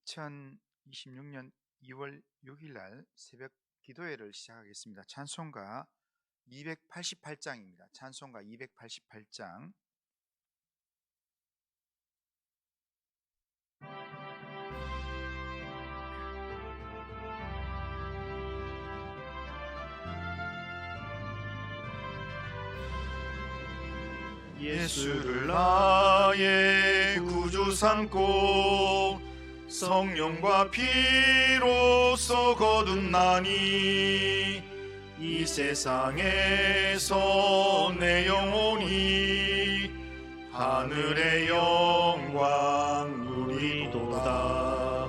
2026년 2월 6일 날 새벽 기도회를 시작하겠습니다. 찬송가 288장입니다. 찬송가 288장. 예수를 나의 구주 삼고 성령과 피로써 거듭나니 이 세상에서 내 영혼이 하늘의 영광 누리도다.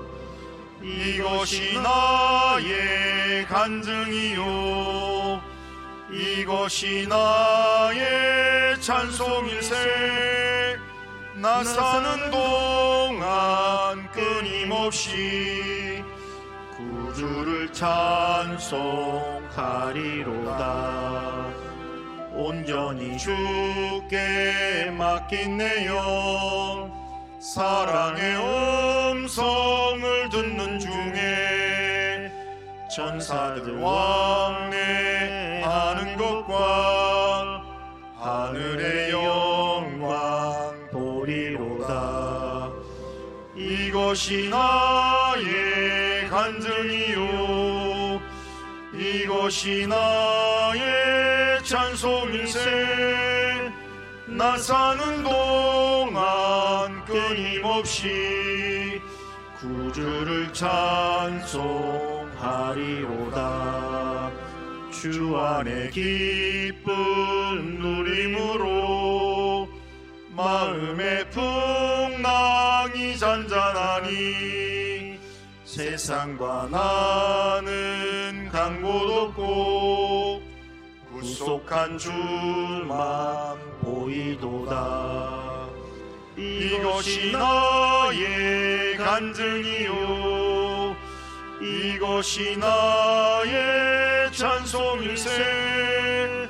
이것이 나의 간증이요 이것이 나의 찬송일세. 나 사는 동안 끊임없이 구주를 찬송하리로다. 온전히 주께 맡긴 내 영 사랑의 음성을 듣는 중에 천사들 왕래하는 것과 하늘의 영광 보리로다. 이것이 나의 간증이요 이것이 나의 찬송일세. 나 사는 동안 끊임없이 구주를 찬송하리로다. 주 안에 기쁨 누림으로 마음의 풍랑이 잔잔하니 세상과 나는 간 곳 없고 구속한 주만 보이도다. 이것이 나의 간증이요 이것이 나의 찬송일세.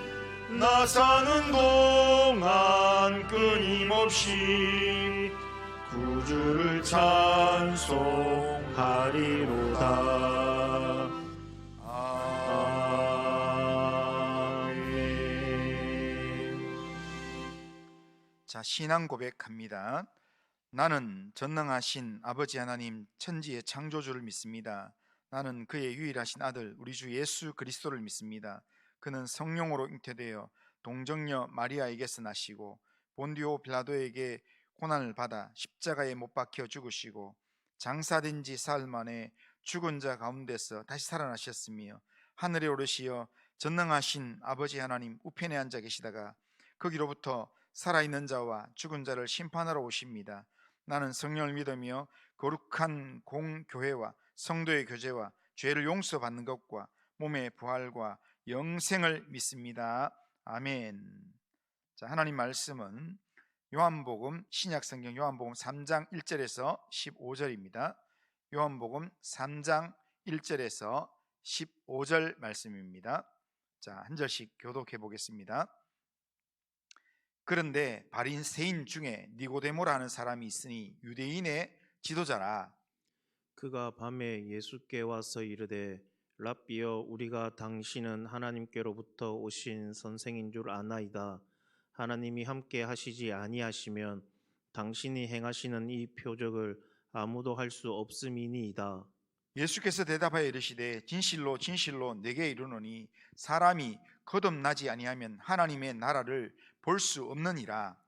나 사는 동안 끊임없이 구주를 찬송하리로다. 자, 신앙 고백합니다. 나는 전능하신 아버지 하나님 천지의 창조주를 믿습니다. 나는 그의 유일하신 아들 우리 주 예수 그리스도를 믿습니다. 그는 성령으로 잉태되어 동정녀 마리아에게서 나시고 본디오 빌라도에게 고난을 받아 십자가에 못 박혀 죽으시고 장사된 지 사흘 만에 죽은 자 가운데서 다시 살아나셨으며 하늘에 오르시어 전능하신 아버지 하나님 우편에 앉아 계시다가 거기로부터 살아있는 자와 죽은 자를 심판하러 오십니다. 나는 성령을 믿으며 거룩한 공교회와 성도의 교제와 죄를 용서받는 것과 몸의 부활과 영생을 믿습니다. 아멘. 자, 하나님 말씀은 요한복음 신약성경 요한복음 3장 1절에서 15절입니다. 요한복음 3장 1절에서 15절 말씀입니다. 자, 한 절씩 교독해 보겠습니다. 그런데 바리새인 중에 니고데모라 하는 사람이 있으니 유대인의 지도자라. 그가 밤에 예수께 와서 이르되 랍비여 우리가 당신은 하나님께로부터 오신 선생인 줄 아나이다. 하나님이 함께 하시지 아니하시면 당신이 행하시는 이 표적을 아무도 할 수 없음이니이다. 예수께서 대답하여 이르시되 진실로 진실로 내게 이르노니 사람이 거듭나지 아니하면 하나님의 나라를 볼 수 없느니라.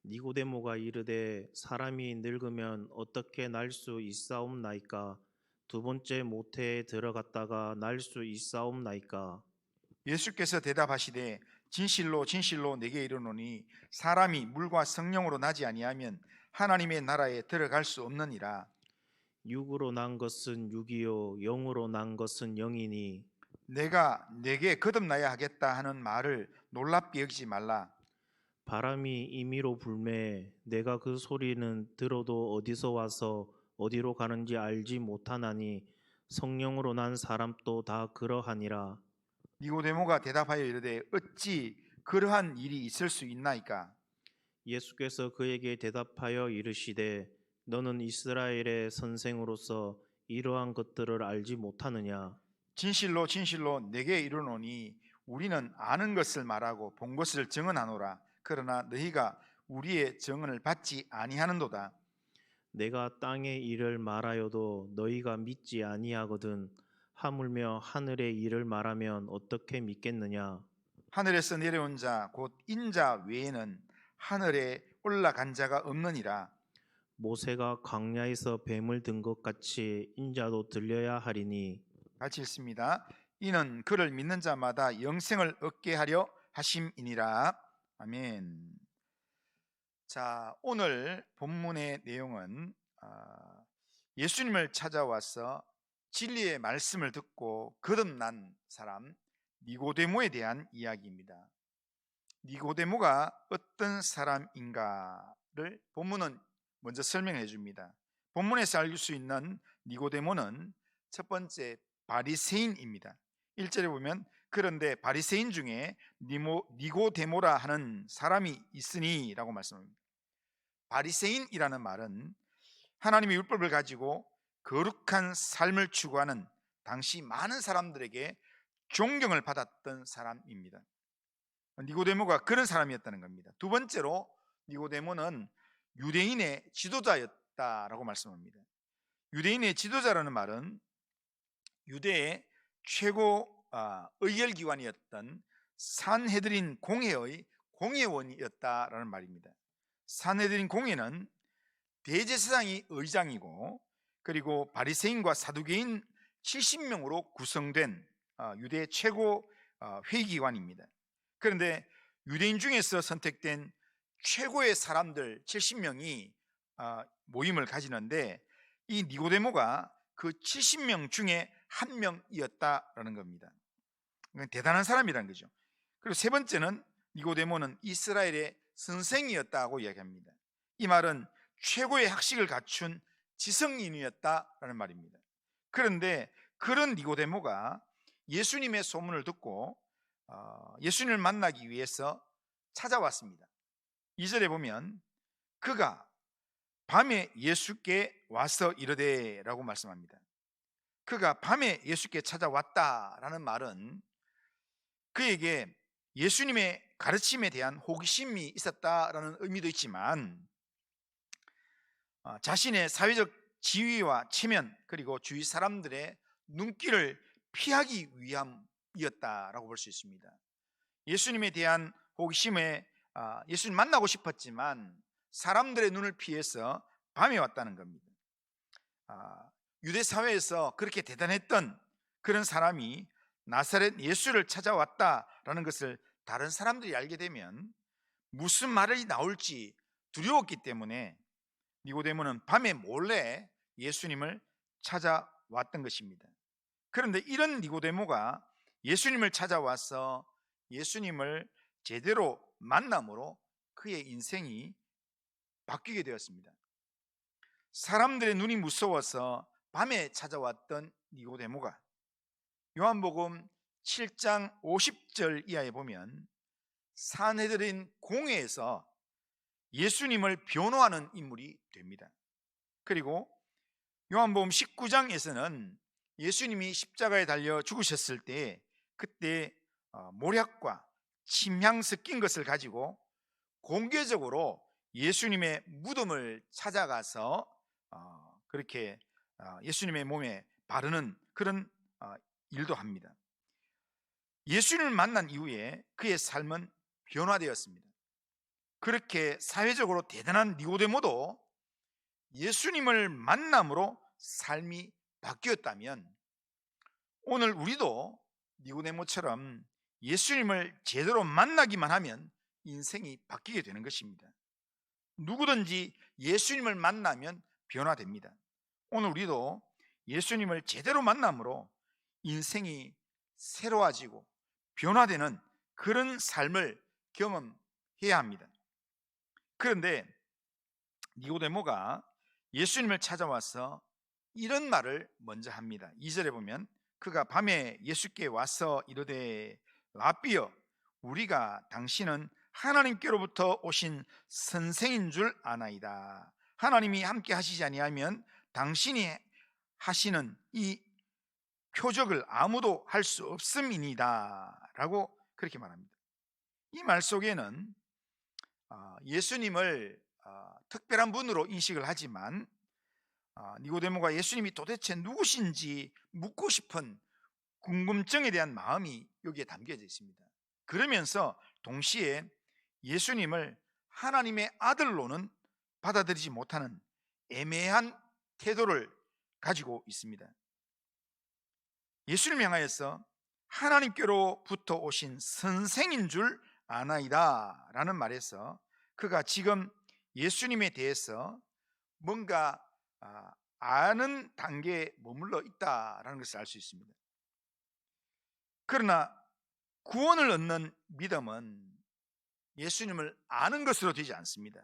니고데모가 이르되 사람이 늙으면 어떻게 날 수 있사옵나이까? 두 번째 모태에 들어갔다가 날 수 있사옵나이까? 예수께서 대답하시되 진실로 진실로 내게 이르노니 사람이 물과 성령으로 나지 아니하면 하나님의 나라에 들어갈 수 없느니라. 육으로 난 것은 육이요 영으로 난 것은 영이니 내가 내게 거듭나야 하겠다 하는 말을 놀랍게 여기지 말라. 바람이 임의로 불매 내가 그 소리는 들어도 어디서 와서 어디로 가는지 알지 못하나니 성령으로 난 사람도 다 그러하니라. 니고데모가 대답하여 이르되 어찌 그러한 일이 있을 수 있나이까? 예수께서 그에게 대답하여 이르시되 너는 이스라엘의 선생으로서 이러한 것들을 알지 못하느냐? 진실로 진실로 내게 이르노니 우리는 아는 것을 말하고 본 것을 증언하노라. 그러나 너희가 우리의 증언을 받지 아니하는도다. 내가 땅의 일을 말하여도 너희가 믿지 아니하거든. 하물며 하늘의 일을 말하면 어떻게 믿겠느냐? 하늘에서 내려온 자 곧 인자 외에는 하늘에 올라간 자가 없느니라. 모세가 광야에서 뱀을 든 것 같이 인자도 들려야 하리니. 같이 읽습니다. 이는 그를 믿는 자마다 영생을 얻게 하려 하심이니라. 아멘. 자, 오늘 본문의 내용은 예수님을 찾아와서 진리의 말씀을 듣고 거듭난 사람 니고데모에 대한 이야기입니다. 니고데모가 어떤 사람인가를 본문은 먼저 설명해 줍니다. 본문에서 알 수 있는 니고데모는 첫 번째 바리새인입니다. 1절에 보면 그런데 바리새인 중에 니고데모라 하는 사람이 있으니 라고 말씀합니다. 바리새인이라는 말은 하나님의 율법을 가지고 거룩한 삶을 추구하는 당시 많은 사람들에게 존경을 받았던 사람입니다. 니고데모가 그런 사람이었다는 겁니다. 두 번째로 니고데모는 유대인의 지도자였다라고 말씀합니다. 유대인의 지도자라는 말은 유대의 최고 의결기관이었던 산헤드린 공회의 공회원이었다라는 말입니다. 산헤드린 공회는 대제사장이 의장이고 그리고 바리새인과 사두개인 70명으로 구성된 유대 최고 회의기관입니다. 그런데 유대인 중에서 선택된 최고의 사람들 70명이 모임을 가지는데 이 니고데모가 그 70명 중에 한 명이었다라는 겁니다. 대단한 사람이라는 거죠. 그리고 세 번째는 니고데모는 이스라엘의 선생이었다고 이야기합니다. 이 말은 최고의 학식을 갖춘 지성인이었다라는 말입니다. 그런데 그런 니고데모가 예수님의 소문을 듣고 예수님을 만나기 위해서 찾아왔습니다. 2절에 보면 그가 밤에 예수께 와서 이르되 라고 말씀합니다. 그가 밤에 예수께 찾아왔다라는 말은 그에게 예수님의 가르침에 대한 호기심이 있었다라는 의미도 있지만 자신의 사회적 지위와 체면 그리고 주위 사람들의 눈길을 피하기 위함이었다라고 볼 수 있습니다. 예수님에 대한 호기심에 예수님 만나고 싶었지만 사람들의 눈을 피해서 밤에 왔다는 겁니다. 유대 사회에서 그렇게 대단했던 그런 사람이 나사렛 예수를 찾아왔다라는 것을 다른 사람들이 알게 되면 무슨 말이 나올지 두려웠기 때문에 니고데모는 밤에 몰래 예수님을 찾아왔던 것입니다. 그런데 이런 니고데모가 예수님을 찾아와서 예수님을 제대로 만남으로 그의 인생이 바뀌게 되었습니다. 사람들의 눈이 무서워서 밤에 찾아왔던 니고데모가 요한복음 7장 50절 이하에 보면 산헤드린 공회에서 예수님을 변호하는 인물이 됩니다. 그리고 요한복음 19장에서는 예수님이 십자가에 달려 죽으셨을 때 그때 모략과 침향 섞인 것을 가지고 공개적으로 예수님의 무덤을 찾아가서 그렇게 예수님의 몸에 바르는 그런 일도 합니다. 예수님을 만난 이후에 그의 삶은 변화되었습니다. 그렇게 사회적으로 대단한 니고데모도 예수님을 만남으로 삶이 바뀌었다면 오늘 우리도 니고데모처럼 예수님을 제대로 만나기만 하면 인생이 바뀌게 되는 것입니다. 누구든지 예수님을 만나면 변화됩니다. 오늘 우리도 예수님을 제대로 만남으로 인생이 새로워지고 변화되는 그런 삶을 경험해야 합니다. 그런데 니고데모가 예수님을 찾아와서 이런 말을 먼저 합니다. 2절에 보면 그가 밤에 예수께 와서 이르되 라삐여 우리가 당신은 하나님께로부터 오신 선생인 줄 아나이다. 하나님이 함께 하시지 아니하면 당신이 하시는 이 표적을 아무도 할 수 없음이니다 라고 그렇게 말합니다. 이 말 속에는 예수님을 특별한 분으로 인식을 하지만 니고데모가 예수님이 도대체 누구신지 묻고 싶은 궁금증에 대한 마음이 여기에 담겨져 있습니다. 그러면서 동시에 예수님을 하나님의 아들로는 받아들이지 못하는 애매한 태도를 가지고 있습니다. 예수님을 향하여서 하나님께로부터 오신 선생인 줄 아나이다 라는 말에서 그가 지금 예수님에 대해서 뭔가 아는 단계에 머물러 있다라는 것을 알 수 있습니다. 그러나 구원을 얻는 믿음은 예수님을 아는 것으로 되지 않습니다.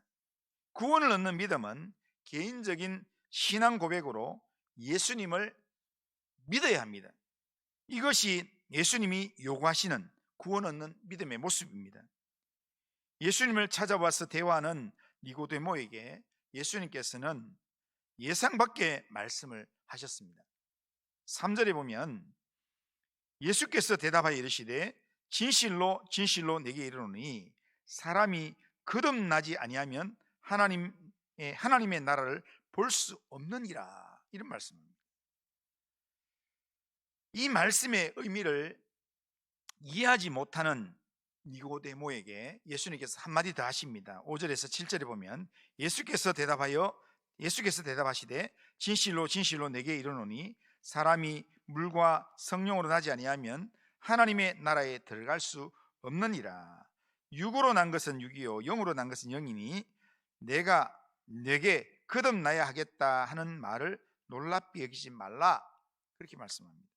구원을 얻는 믿음은 개인적인 신앙 고백으로 예수님을 믿어야 합니다. 이것이 예수님이 요구하시는 구원 얻는 믿음의 모습입니다. 예수님을 찾아와서 대화하는 니고데모에게 예수님께서는 예상 밖의 말씀을 하셨습니다. 3절에 보면 예수께서 대답하여 이르시되 진실로 진실로 내게 이르노니 사람이 거듭나지 아니하면 하나님의 나라를 볼 수 없느니라, 이런 말씀입니다. 이 말씀의 의미를 이해하지 못하는 니고데모에게 예수님께서 한마디 더 하십니다. 5절에서 7절에 보면 예수께서 대답하시되 진실로 진실로 내게 이르노니 사람이 물과 성령으로 나지 아니하면 하나님의 나라에 들어갈 수 없느니라. 육으로 난 것은 육이요 영으로 난 것은 영이니 내가 내게 거듭나야 하겠다 하는 말을 놀랍게 여기지 말라, 그렇게 말씀합니다.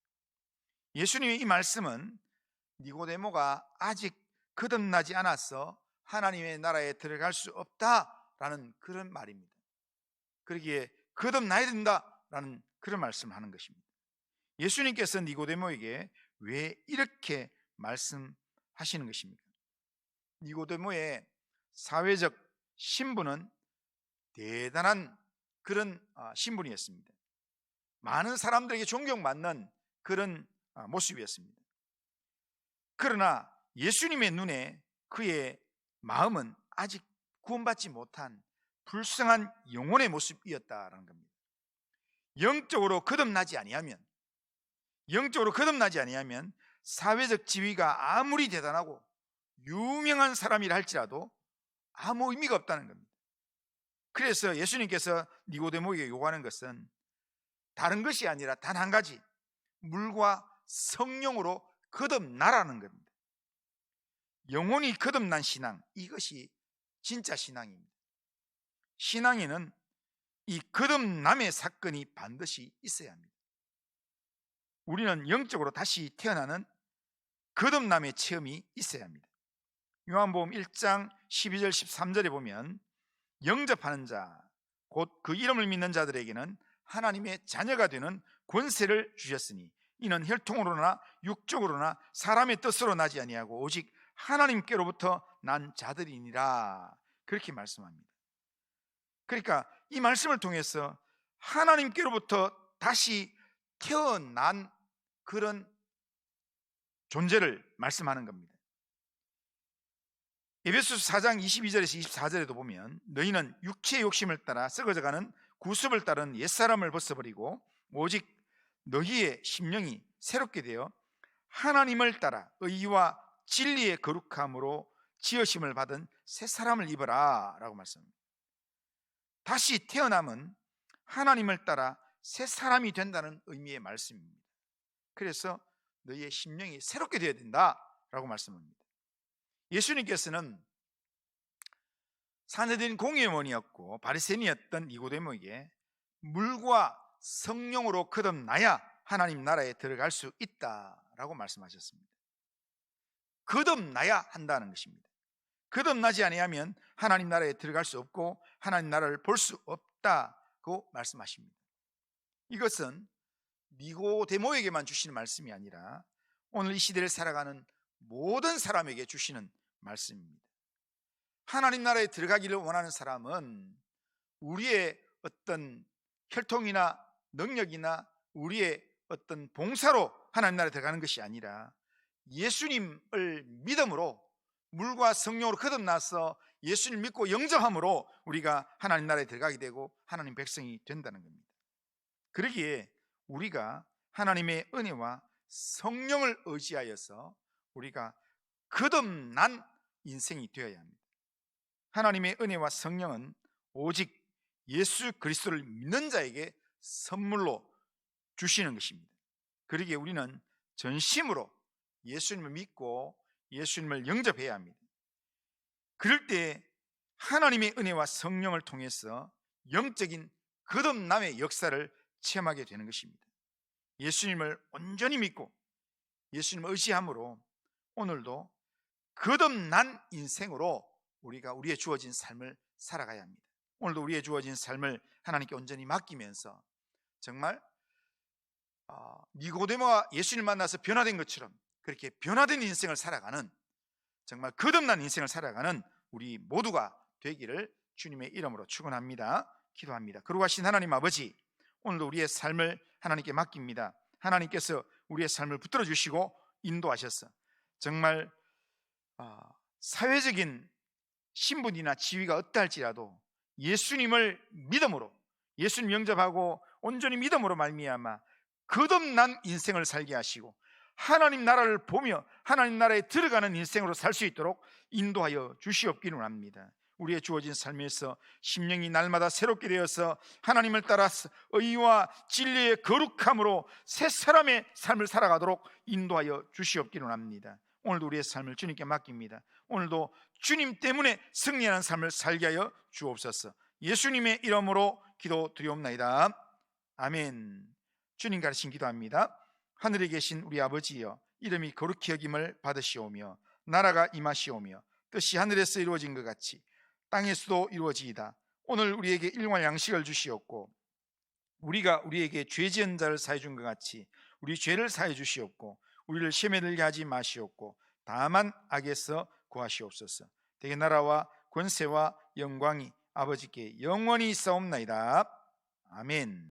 예수님의 이 말씀은 니고데모가 아직 거듭나지 않아서 하나님의 나라에 들어갈 수 없다라는 그런 말입니다. 그러기에 거듭나야 된다라는 그런 말씀을 하는 것입니다. 예수님께서 니고데모에게 왜 이렇게 말씀하시는 것입니까? 니고데모의 사회적 신분은 대단한 그런 신분이었습니다. 많은 사람들에게 존경받는 그런 모습이었습니다. 그러나 예수님의 눈에 그의 마음은 아직 구원받지 못한 불쌍한 영혼의 모습이었다라는 겁니다. 영적으로 거듭나지 아니하면 사회적 지위가 아무리 대단하고 유명한 사람이라 할지라도 아무 의미가 없다는 겁니다. 그래서 예수님께서 니고데모에게 요구하는 것은 다른 것이 아니라 단 한 가지, 물과 성령으로 거듭나라는 겁니다. 영혼이 거듭난 신앙, 이것이 진짜 신앙입니다. 신앙에는 이 거듭남의 사건이 반드시 있어야 합니다. 우리는 영적으로 다시 태어나는 거듭남의 체험이 있어야 합니다. 요한복음 1장 12절 13절에 보면 영접하는 자, 곧 그 이름을 믿는 자들에게는 하나님의 자녀가 되는 권세를 주셨으니 이는 혈통으로나 육적으로나 사람의 뜻으로 나지 아니하고 오직 하나님께로부터 난 자들이니라, 그렇게 말씀합니다. 그러니까 이 말씀을 통해서 하나님께로부터 다시 태어난 그런 존재를 말씀하는 겁니다. 에베소서 4장 22절에서 24절에도 보면 너희는 육체의 욕심을 따라 썩어져가는 구습을 따른 옛사람을 벗어버리고 오직 너희의 심령이 새롭게 되어 하나님을 따라 의와 진리의 거룩함으로 지으심을 받은 새 사람을 입어라 라고 말씀합니다. 다시 태어남은 하나님을 따라 새 사람이 된다는 의미의 말씀입니다. 그래서 너희의 심령이 새롭게 되어야 된다라고 말씀합니다. 예수님께서는 산헤드린 공회원이었고 바리새인이었던 니고데모에게 물과 성령으로 거듭나야 하나님 나라에 들어갈 수 있다라고 말씀하셨습니다. 거듭나야 한다는 것입니다. 거듭나지 아니하면 하나님 나라에 들어갈 수 없고 하나님 나라를 볼 수 없다고 말씀하십니다. 이것은 니고데모에게만 주시는 말씀이 아니라 오늘 이 시대를 살아가는 모든 사람에게 주시는 말씀입니다. 하나님 나라에 들어가기를 원하는 사람은 우리의 어떤 혈통이나 능력이나 우리의 어떤 봉사로 하나님 나라에 들어가는 것이 아니라 예수님을 믿음으로 물과 성령으로 거듭나서 예수님을 믿고 영접함으로 우리가 하나님 나라에 들어가게 되고 하나님 백성이 된다는 겁니다. 그러기에 우리가 하나님의 은혜와 성령을 의지하여서 우리가 거듭난 인생이 되어야 합니다. 하나님의 은혜와 성령은 오직 예수 그리스도를 믿는 자에게 선물로 주시는 것입니다. 그러기에 우리는 전심으로 예수님을 믿고 예수님을 영접해야 합니다. 그럴 때 하나님의 은혜와 성령을 통해서 영적인 거듭남의 역사를 체험하게 되는 것입니다. 예수님을 온전히 믿고 예수님을 의지함으로 오늘도 거듭난 인생으로 우리가 우리의 주어진 삶을 살아가야 합니다. 오늘도 우리의 주어진 삶을 하나님께 온전히 맡기면서 정말 니고데모가 예수님을 만나서 변화된 것처럼 그렇게 변화된 인생을 살아가는, 정말 거듭난 인생을 살아가는 우리 모두가 되기를 주님의 이름으로 축원합니다. 기도합니다. 거룩하신 하나님 아버지, 오늘도 우리의 삶을 하나님께 맡깁니다. 하나님께서 우리의 삶을 붙들어 주시고 인도하셔서 정말 사회적인 신분이나 지위가 어떠할지라도 예수님을 믿음으로, 예수님 영접하고 온전히 믿음으로 말미암아 거듭난 인생을 살게 하시고 하나님 나라를 보며 하나님 나라에 들어가는 인생으로 살 수 있도록 인도하여 주시옵기를 원합니다. 우리의 주어진 삶에서 심령이 날마다 새롭게 되어서 하나님을 따라서 의와 진리의 거룩함으로 새 사람의 삶을 살아가도록 인도하여 주시옵기를 원합니다. 오늘도 우리의 삶을 주님께 맡깁니다. 오늘도 주님 때문에 승리하는 삶을 살게 하여 주옵소서. 예수님의 이름으로 기도드리옵나이다. 아멘. 주님 가르친 기도합니다. 하늘에 계신 우리 아버지여, 이름이 거룩히 여김을 받으시오며 나라가 임하시오며 뜻이 하늘에서 이루어진 것 같이 땅에서도 이루어지이다. 오늘 우리에게 일용할 양식을 주시옵고 우리가 우리에게 죄 지은 자를 사해 준 것 같이 우리 죄를 사해 주시옵고 우리를 시험에 들게 하지 마시옵고 다만 악에서 구하시옵소서. 대개 나라와 권세와 영광이 아버지께 영원히 있사옵나이다. 아멘.